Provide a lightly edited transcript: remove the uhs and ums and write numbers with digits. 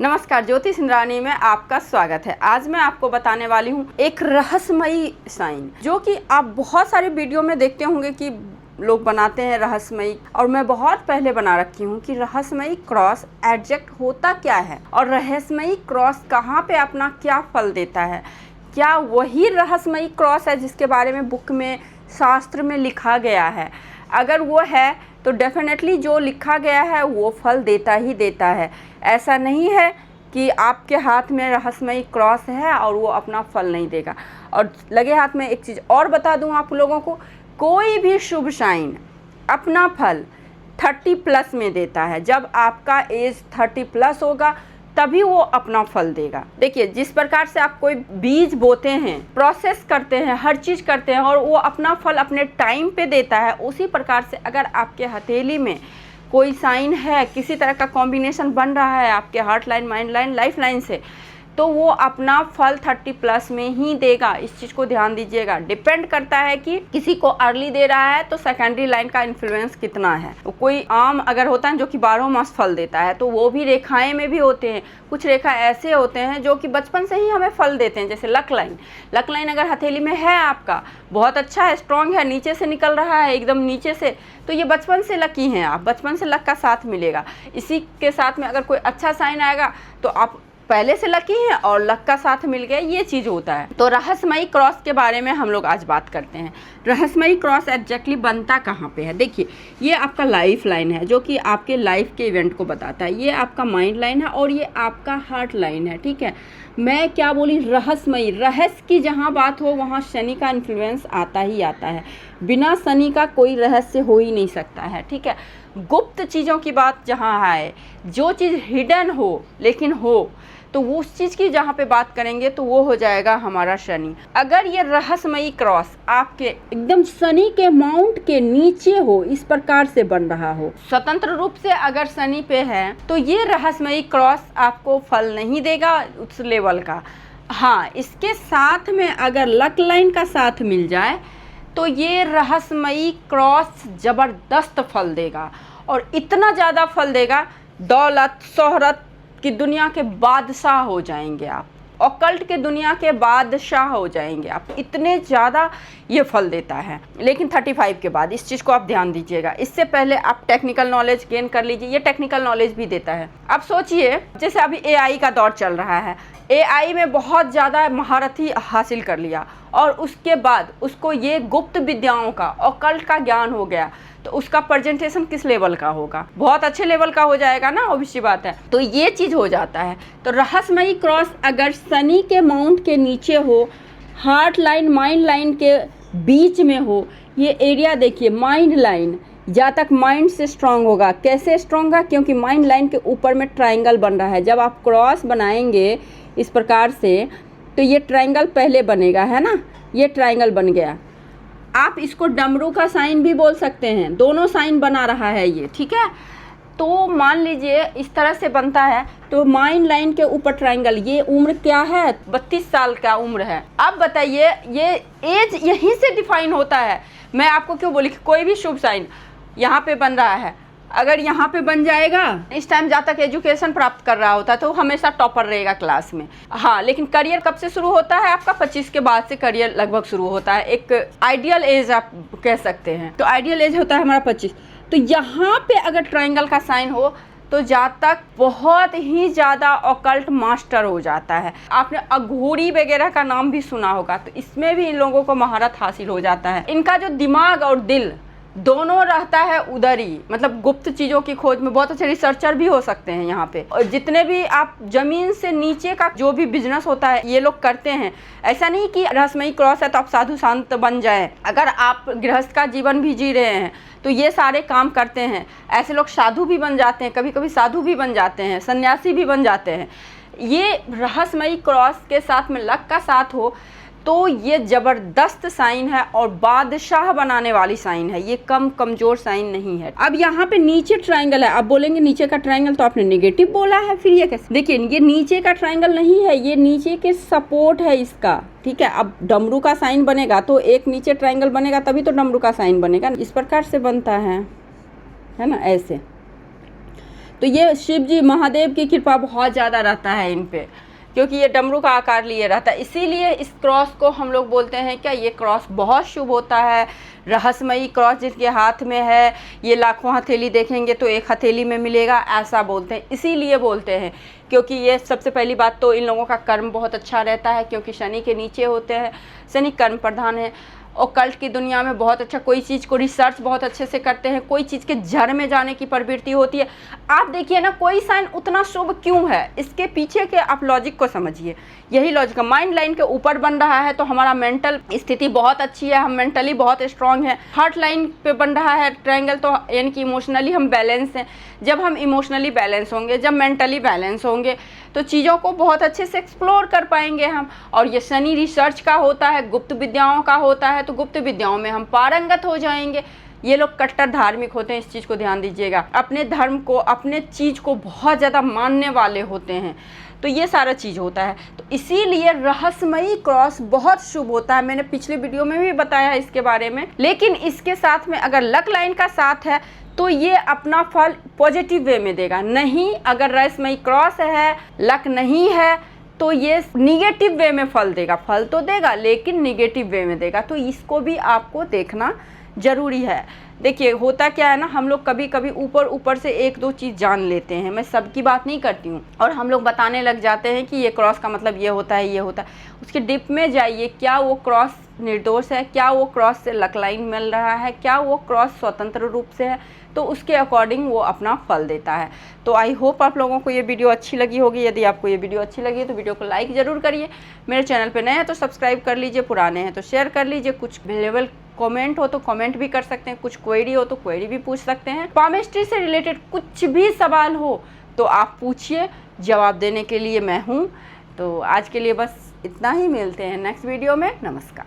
नमस्कार, ज्योति सिंधरानी में आपका स्वागत है। आज मैं आपको बताने वाली हूँ एक रहस्यमयी साइन, जो कि आप बहुत सारे वीडियो में देखते होंगे कि लोग बनाते हैं रहस्यमयी, और मैं बहुत पहले बना रखी हूँ कि रहस्यमयी क्रॉस एग्जैक्ट होता क्या है और रहस्यमयी क्रॉस कहाँ पे अपना क्या फल देता है। क्या वही रहस्यमयी क्रॉस है जिसके बारे में बुक में, शास्त्र में लिखा गया है? अगर वो है तो डेफिनेटली जो लिखा गया है वो फल देता ही देता है। ऐसा नहीं है कि आपके हाथ में रहस्यमयी क्रॉस है और वो अपना फल नहीं देगा। और लगे हाथ में एक चीज़ और बता दूं आप लोगों को, कोई भी शुभ साइन अपना फल 30+ में देता है। जब आपका एज 30+ होगा तभी वो अपना फल देगा। देखिए, जिस प्रकार से आप कोई बीज बोते हैं, प्रोसेस करते हैं, हर चीज़ करते हैं और वो अपना फल अपने टाइम पे देता है, उसी प्रकार से अगर आपके हथेली में कोई साइन है, किसी तरह का कॉम्बिनेशन बन रहा है आपके heart line, mind line, life line से, तो वो अपना फल 30+ में ही देगा। इस चीज़ को ध्यान दीजिएगा। डिपेंड करता है कि किसी को अर्ली दे रहा है तो सेकेंडरी लाइन का इन्फ्लुएंस कितना है। तो कोई आम अगर होता है जो कि 12 मास फल देता है, तो वो भी रेखाएं में भी होते हैं। कुछ रेखा ऐसे होते हैं जो कि बचपन से ही हमें फल देते हैं, जैसे लक लाइन। लक लाइन अगर हथेली में है आपका, बहुत अच्छा है, स्ट्रॉन्ग है, नीचे से निकल रहा है एकदम नीचे से, तो ये बचपन से लकी हैं आप, बचपन से लक का साथ मिलेगा। इसी के साथ में अगर कोई अच्छा साइन आएगा तो आप पहले से लकी हैं और लक का साथ मिल गया, ये चीज़ होता है। तो रहस्यमयी क्रॉस के बारे में हम लोग आज बात करते हैं। रहस्यमयी क्रॉस एग्जैक्टली बनता कहाँ पे है? देखिए, ये आपका लाइफ लाइन है जो कि आपके लाइफ के इवेंट को बताता है। ये आपका माइंड लाइन है और ये आपका हार्ट लाइन है। ठीक है, मैं क्या बोली, रहस्यमयी। रहस्य की जहाँ बात हो वहाँ शनि का इन्फ्लुएंस आता ही आता है। बिना शनि का कोई रहस्य हो ही नहीं सकता है। ठीक है, गुप्त चीज़ों की बात जहाँ आए, जो चीज़ हिडन हो लेकिन हो, तो वो उस चीज़ की जहाँ पे बात करेंगे तो वो हो जाएगा हमारा शनि। अगर ये रहस्यमयी क्रॉस आपके एकदम शनि के माउंट के नीचे हो, इस प्रकार से बन रहा हो, स्वतंत्र रूप से अगर शनि पे है, तो ये रहस्यमयी क्रॉस आपको फल नहीं देगा उस लेवल का। हाँ, इसके साथ में अगर लक लाइन का साथ मिल जाए तो ये रहस्यमयी क्रॉस ज़बरदस्त फल देगा, और इतना ज़्यादा फल देगा, दौलत शोहरत की दुनिया के बादशाह हो जाएंगे आप, ऑकल्ट के दुनिया के बादशाह हो जाएंगे आप। इतने ज़्यादा ये फल देता है, लेकिन 35 के बाद इस चीज़ को आप ध्यान दीजिएगा। इससे पहले आप टेक्निकल नॉलेज गेन कर लीजिए, ये टेक्निकल नॉलेज भी देता है। अब सोचिए, जैसे अभी AI का दौर चल रहा है, AI में बहुत ज़्यादा महारथी हासिल कर लिया और उसके बाद उसको ये गुप्त विद्याओं का, ऑकल्ट का ज्ञान हो गया, तो उसका प्रेजेंटेशन किस लेवल का होगा? बहुत अच्छे लेवल का हो जाएगा ना, ऑब्वियस बात है। तो ये चीज़ हो जाता है। तो रहस्यमयी क्रॉस अगर शनि के माउंट के नीचे हो, हार्ट लाइन माइंड लाइन के बीच में हो, ये एरिया देखिए, माइंड लाइन जहाँ तक माइंड से स्ट्रांग होगा। कैसे स्ट्रांग होगा? क्योंकि माइंड लाइन के ऊपर में ट्राइंगल बन रहा है। जब आप क्रॉस बनाएंगे इस प्रकार से, तो ये ट्राइंगल पहले बनेगा, है ना, ये ट्राइंगल बन गया। आप इसको डमरू का साइन भी बोल सकते हैं, दोनों साइन बना रहा है ये। ठीक है, तो मान लीजिए इस तरह से बनता है, तो माइंड लाइन के ऊपर ट्राइंगल। ये उम्र क्या है? 32 साल का उम्र है। अब बताइए, ये एज यहीं से डिफाइन होता है। मैं आपको क्यों बोली कि कोई भी शुभ साइन यहाँ पे बन रहा है, अगर यहाँ पे बन जाएगा, इस टाइम जहाँ तक एजुकेशन प्राप्त कर रहा होता है तो हमेशा टॉपर रहेगा क्लास में। हाँ, लेकिन करियर कब से शुरू होता है? आपका 25 के बाद से करियर लगभग शुरू होता है। एक आइडियल एज आप कह सकते हैं, तो आइडियल एज होता है हमारा 25। तो यहाँ पे अगर ट्राइंगल का साइन हो तो जहाँ तक बहुत ही ज़्यादा ऑकल्ट मास्टर हो जाता है। आपने अघोरी वगैरह का नाम भी सुना होगा, तो इसमें भी इन लोगों को महारत हासिल हो जाता है। इनका जो दिमाग और दिल दोनों रहता है उधर ही, मतलब गुप्त चीज़ों की खोज में बहुत अच्छे रिसर्चर भी हो सकते हैं यहाँ पे। और जितने भी आप जमीन से नीचे का जो भी बिजनेस होता है ये लोग करते हैं। ऐसा नहीं कि रहस्यमयी क्रॉस है तो आप साधु संत बन जाएं। अगर आप गृहस्थ का जीवन भी जी रहे हैं तो ये सारे काम करते हैं। ऐसे लोग साधु भी बन जाते हैं, कभी कभी साधु भी बन जाते हैं, सन्यासी भी बन जाते हैं। ये रहस्यमयी क्रॉस के साथ में लक का साथ हो तो ये ज़बरदस्त साइन है और बादशाह बनाने वाली साइन है। ये कमज़ोर साइन नहीं है। अब यहाँ पे नीचे ट्राइंगल है। अब बोलेंगे नीचे का ट्राइंगल तो आपने नेगेटिव बोला है, फिर ये कैसे? देखिए, ये नीचे का ट्राइंगल नहीं है, ये नीचे के सपोर्ट है इसका। ठीक है, अब डमरू का साइन बनेगा तो एक नीचे ट्राइंगल बनेगा, तभी तो डमरू का साइन बनेगा। इस प्रकार से बनता है ना, ऐसे। तो ये शिव जी महादेव की कृपा बहुत ज़्यादा रहता है इन पे, क्योंकि ये डमरू का आकार लिए रहता है। इसीलिए इस क्रॉस को हम लोग बोलते हैं क्या, ये क्रॉस बहुत शुभ होता है। रहस्यमयी क्रॉस जिसके हाथ में है, ये लाखों हथेली देखेंगे तो एक हथेली में मिलेगा, ऐसा बोलते हैं। इसीलिए बोलते हैं क्योंकि ये सबसे पहली बात तो इन लोगों का कर्म बहुत अच्छा रहता है, क्योंकि शनि के नीचे होते हैं, शनि कर्म प्रधान है। और कल्ट की दुनिया में बहुत अच्छा, कोई चीज़ को रिसर्च बहुत अच्छे से करते हैं, कोई चीज़ के जड़ में जाने की प्रवृत्ति होती है। आप देखिए ना, कोई साइन उतना शुभ क्यों है, इसके पीछे के आप लॉजिक को समझिए। यही लॉजिक है, माइंड लाइन के ऊपर बन रहा है तो हमारा मेंटल स्थिति बहुत अच्छी है, हम मेंटली बहुत स्ट्रांग है। हार्ट लाइन पे बन रहा है ट्रायंगल तो यानी कि इमोशनली हम बैलेंस हैं। जब हम इमोशनली बैलेंस होंगे, जब मेंटली बैलेंस होंगे तो चीज़ों को बहुत अच्छे से एक्सप्लोर कर पाएंगे हम। और ये शनि रिसर्च का होता है, गुप्त विद्याओं का होता है, तो गुप्त विद्याओं में हम पारंगत हो जाएंगे। ये लोग कट्टर धार्मिक होते हैं, इस चीज़ को ध्यान दीजिएगा। अपने धर्म को, अपने चीज़ को बहुत ज़्यादा मानने वाले होते हैं, तो ये सारा चीज़ होता है। तो इसीलिए रहस्यमयी क्रॉस बहुत शुभ होता है। मैंने पिछले वीडियो में भी बताया है इसके बारे में। लेकिन इसके साथ में अगर लक लाइन का साथ है तो ये अपना फल पॉजिटिव वे में देगा। नहीं, अगर रहस्यमयी क्रॉस है, लक नहीं है, तो ये निगेटिव वे में फल देगा। फल तो देगा लेकिन निगेटिव वे में देगा। तो इसको भी आपको देखना ज़रूरी है। देखिए होता क्या है ना, हम लोग कभी कभी ऊपर से एक दो चीज़ जान लेते हैं, मैं सबकी बात नहीं करती हूँ, और हम लोग बताने लग जाते हैं कि ये क्रॉस का मतलब ये होता है, ये होता है। उसके डिप में जाइए, क्या वो क्रॉस निर्दोष है, क्या वो क्रॉस से लक लाइन मिल रहा है, क्या वो क्रॉस स्वतंत्र रूप से है, तो उसके अकॉर्डिंग वो अपना फल देता है। तो आई होप आप लोगों को ये वीडियो अच्छी लगी होगी। यदि आपको ये वीडियो अच्छी लगी तो वीडियो को लाइक ज़रूर करिए। मेरे चैनल पे नए हैं तो सब्सक्राइब कर लीजिए, पुराने हैं तो शेयर कर लीजिए। कुछ वेरिएबल कमेंट हो तो कमेंट भी कर सकते हैं, कुछ क्वेरी हो तो क्वेरी भी पूछ सकते हैं। पामिस्ट्री से रिलेटेड कुछ भी सवाल हो तो आप पूछिए, जवाब देने के लिए मैं हूँ। तो आज के लिए बस इतना ही, मिलते हैं नेक्स्ट वीडियो में। नमस्कार।